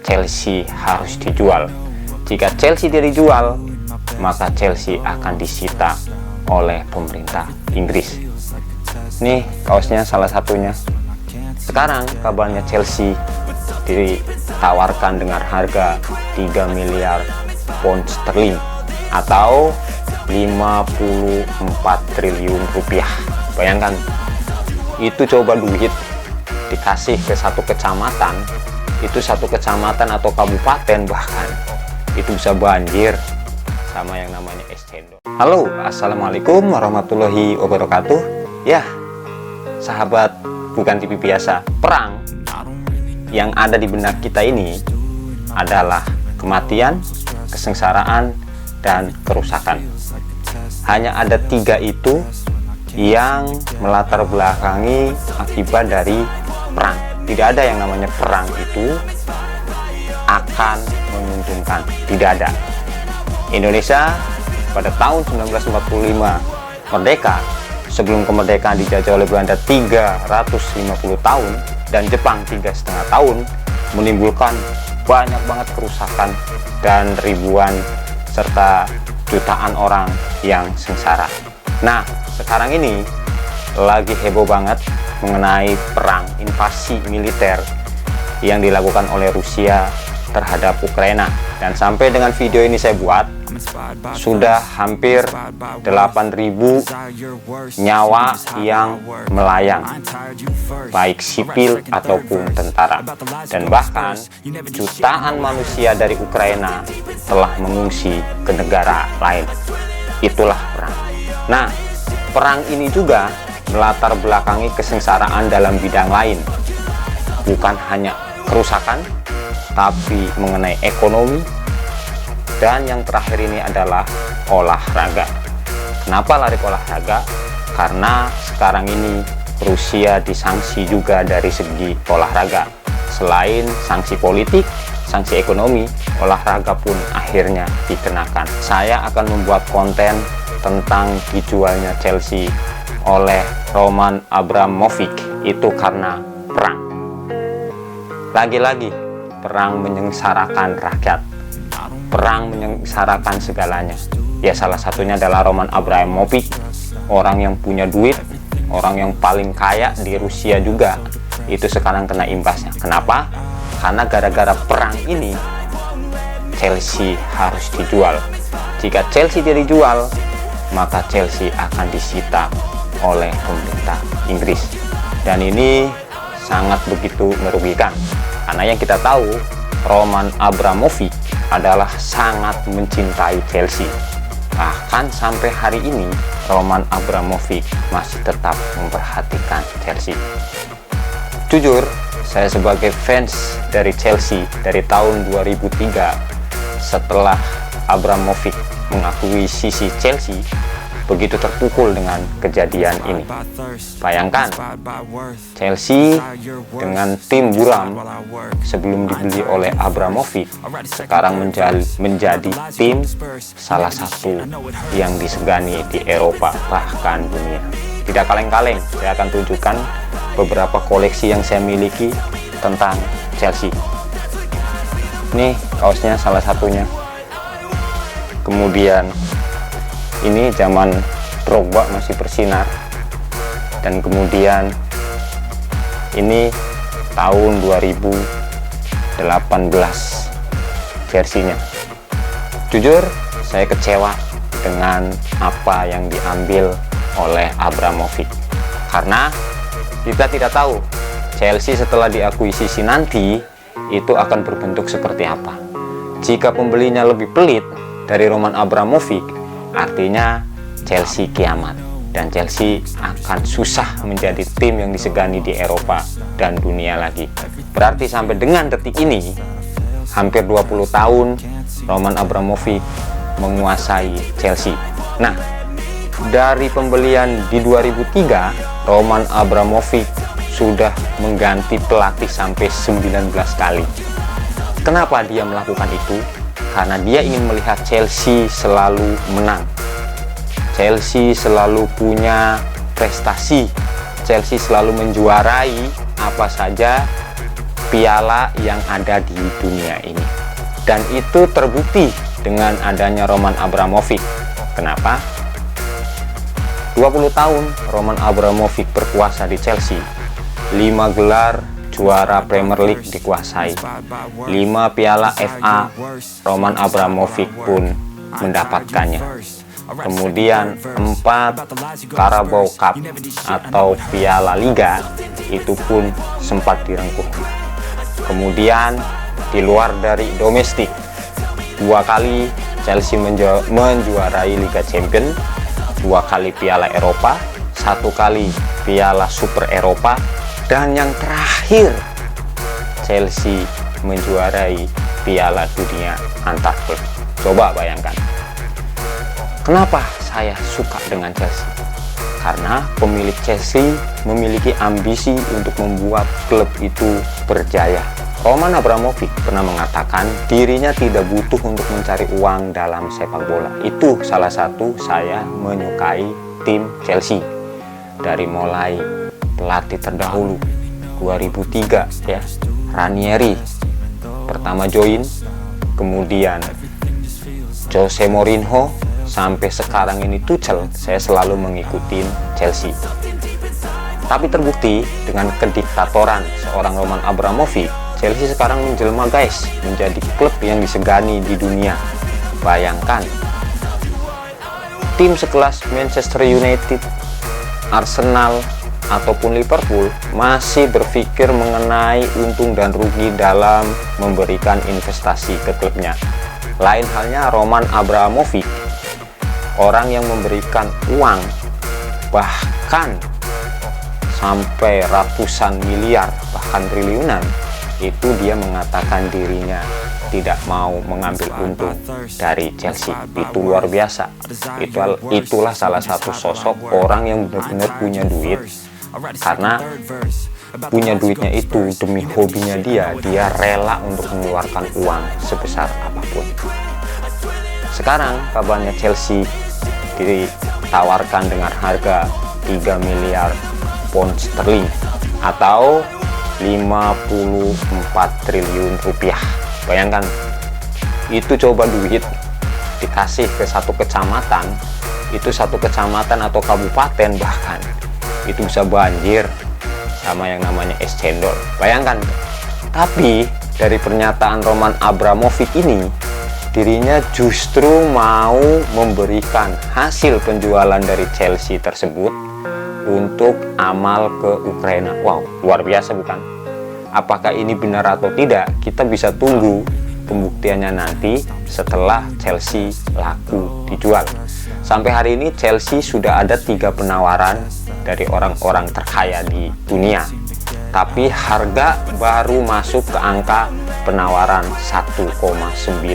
Chelsea harus dijual. Jika Chelsea tidak dijual, maka Chelsea akan disita oleh pemerintah Inggris. Nih kaosnya salah satunya. Sekarang kabarnya Chelsea ditawarkan dengan harga 3 miliar pound sterling atau 54 triliun rupiah. Bayangkan, itu coba duit dikasih ke satu kecamatan, itu satu kecamatan atau kabupaten bahkan, itu bisa banjir sama yang namanya es cendol. Halo, assalamualaikum warahmatullahi wabarakatuh. Ya, sahabat bukan TV biasa. Perang yang ada di benak kita ini adalah kematian, kesengsaraan, dan kerusakan. Hanya ada 3 itu yang melatar belakangi akibat dari perang. Tidak ada yang namanya perang itu akan menguntungkan, tidak ada. Indonesia pada tahun 1945 merdeka. Sebelum kemerdekaan dijajah oleh Belanda 350 tahun dan Jepang 3,5 tahun, menimbulkan banyak banget kerusakan dan ribuan serta jutaan orang yang sengsara. Nah, sekarang ini lagi heboh banget mengenai perang invasi militer yang dilakukan oleh Rusia terhadap Ukraina. Dan sampai dengan video ini saya buat, sudah hampir 8.000 nyawa yang melayang, baik sipil ataupun tentara. Dan bahkan jutaan manusia dari Ukraina telah mengungsi ke negara lain. Itulah perang. Nah, perang ini juga melatar belakangi kesengsaraan dalam bidang lain. Bukan hanya kerusakan, tapi mengenai ekonomi. Dan yang terakhir ini adalah olahraga. Kenapa lari ke olahraga? Karena sekarang ini Rusia disanksi juga dari segi olahraga. Selain sanksi politik, sanksi ekonomi, olahraga pun akhirnya dikenakan. Saya akan membuat konten tentang dijualnya Chelsea oleh Roman Abramovich itu karena perang. Lagi-lagi perang menyengsarakan rakyat, perang menyengsarakan segalanya. Ya, salah satunya adalah Roman Abramovich, orang yang punya duit, orang yang paling kaya di Rusia juga, itu sekarang kena imbasnya. Kenapa? Karena gara-gara perang ini Chelsea harus dijual. Jika Chelsea tidak dijual, maka Chelsea akan disita oleh pemerintah Inggris. Dan ini sangat begitu merugikan, karena yang kita tahu Roman Abramovich adalah sangat mencintai Chelsea. Bahkan sampai hari ini Roman Abramovich masih tetap memperhatikan Chelsea. Jujur, saya sebagai fans dari Chelsea dari tahun 2003, setelah Abramovich mengakui sisi Chelsea, begitu terpukul dengan kejadian ini. Bayangkan, Chelsea dengan tim buram sebelum dibeli oleh Abramovich sekarang menjadi tim salah satu yang disegani di Eropa bahkan dunia. Tidak kaleng-kaleng, saya akan tunjukkan beberapa koleksi yang saya miliki tentang Chelsea. Nih kaosnya salah satunya. Kemudian ini zaman Drogba masih bersinar. Dan kemudian ini tahun 2018 versinya. Jujur, saya kecewa dengan apa yang diambil oleh Abramovich. Karena kita tidak tahu Chelsea setelah diakuisisi nanti itu akan berbentuk seperti apa. Jika pembelinya lebih pelit dari Roman Abramovich, artinya Chelsea kiamat, dan Chelsea akan susah menjadi tim yang disegani di Eropa dan dunia lagi. Berarti sampai dengan detik ini hampir 20 tahun Roman Abramovich menguasai Chelsea. Nah, dari pembelian di 2003, Roman Abramovich sudah mengganti pelatih sampai 19 kali. Kenapa dia melakukan itu? Karena dia ingin melihat Chelsea selalu menang. Chelsea selalu punya prestasi. Chelsea selalu menjuarai apa saja piala yang ada di dunia ini. Dan itu terbukti dengan adanya Roman Abramovich. Kenapa? 20 tahun Roman Abramovich berkuasa di Chelsea, 5 gelar juara Premier League dikuasai, 5 piala FA Roman Abramovich pun mendapatkannya. Kemudian 4 Carabao Cup atau Piala Liga itu pun sempat direngkuh. Kemudian di luar dari domestik, 2 kali Chelsea menjuarai Liga Champions, 2 kali Piala Eropa, 1 kali Piala Super Eropa, dan yang terakhir Chelsea menjuarai Piala Dunia antar klub. Coba bayangkan. Kenapa saya suka dengan Chelsea? Karena pemilik Chelsea memiliki ambisi untuk membuat klub itu berjaya. Roman Abramovich pernah mengatakan dirinya tidak butuh untuk mencari uang dalam sepak bola. Itu salah satu saya menyukai tim Chelsea. Dari mulai pelatih terdahulu 2003 ya, Ranieri pertama join, kemudian Jose Mourinho, sampai sekarang ini Tuchel, saya selalu mengikuti Chelsea. Tapi terbukti dengan kediktatoran seorang Roman Abramovich, Chelsea sekarang menjelma guys, menjadi klub yang disegani di dunia. Bayangkan, tim sekelas Manchester United, Arsenal, ataupun Liverpool masih berpikir mengenai untung dan rugi dalam memberikan investasi ke klubnya. Lain halnya Roman Abramovich, orang yang memberikan uang bahkan sampai ratusan miliar, bahkan triliunan, itu dia mengatakan dirinya tidak mau mengambil untung dari Chelsea. Itu luar biasa. Itulah salah satu sosok orang yang benar-benar punya duit, karena punya duitnya itu demi hobinya dia rela untuk mengeluarkan uang sebesar apapun. Sekarang kabarnya Chelsea ditawarkan dengan harga 3 miliar pound sterling atau 54 triliun rupiah. Bayangkan, itu coba duit dikasih ke satu kecamatan, itu satu kecamatan atau kabupaten bahkan itu bisa banjir sama yang namanya es cendol. Bayangkan. Tapi dari pernyataan Roman Abramovich ini, dirinya justru mau memberikan hasil penjualan dari Chelsea tersebut untuk amal ke Ukraina. Wow, luar biasa bukan? Apakah ini benar atau tidak? Kita bisa tunggu pembuktiannya nanti setelah Chelsea laku dijual. Sampai hari ini Chelsea sudah ada 3 penawaran dari orang-orang terkaya di dunia, tapi harga baru masuk ke angka penawaran 1,9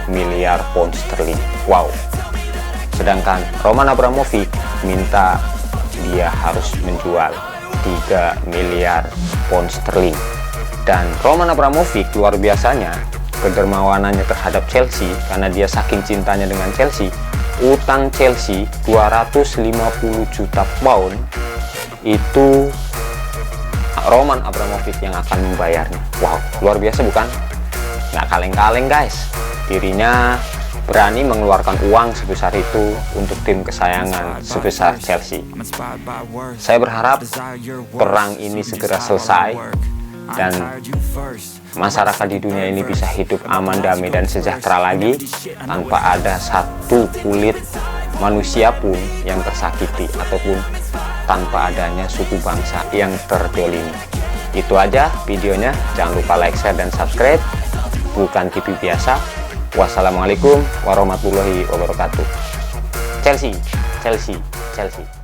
miliar pound sterling. Wow. Sedangkan Roman Abramovich minta dia harus menjual 3 miliar pound sterling. Dan Roman Abramovich luar biasanya kedermawanannya terhadap Chelsea, karena dia saking cintanya dengan Chelsea. Utang Chelsea 250 juta pound itu Roman Abramovich yang akan membayarnya. Wow, luar biasa bukan? Nggak kaleng-kaleng guys. Dirinya berani mengeluarkan uang sebesar itu untuk tim kesayangan sebesar Chelsea. Saya berharap perang ini segera selesai dan masyarakat di dunia ini bisa hidup aman, damai, dan sejahtera lagi tanpa ada satu kulit manusia pun yang tersakiti ataupun tanpa adanya suku bangsa yang terdolimi. Itu aja videonya. Jangan lupa like, share, dan subscribe. Bukan TV biasa. Wassalamualaikum warahmatullahi wabarakatuh. Chelsea, Chelsea, Chelsea.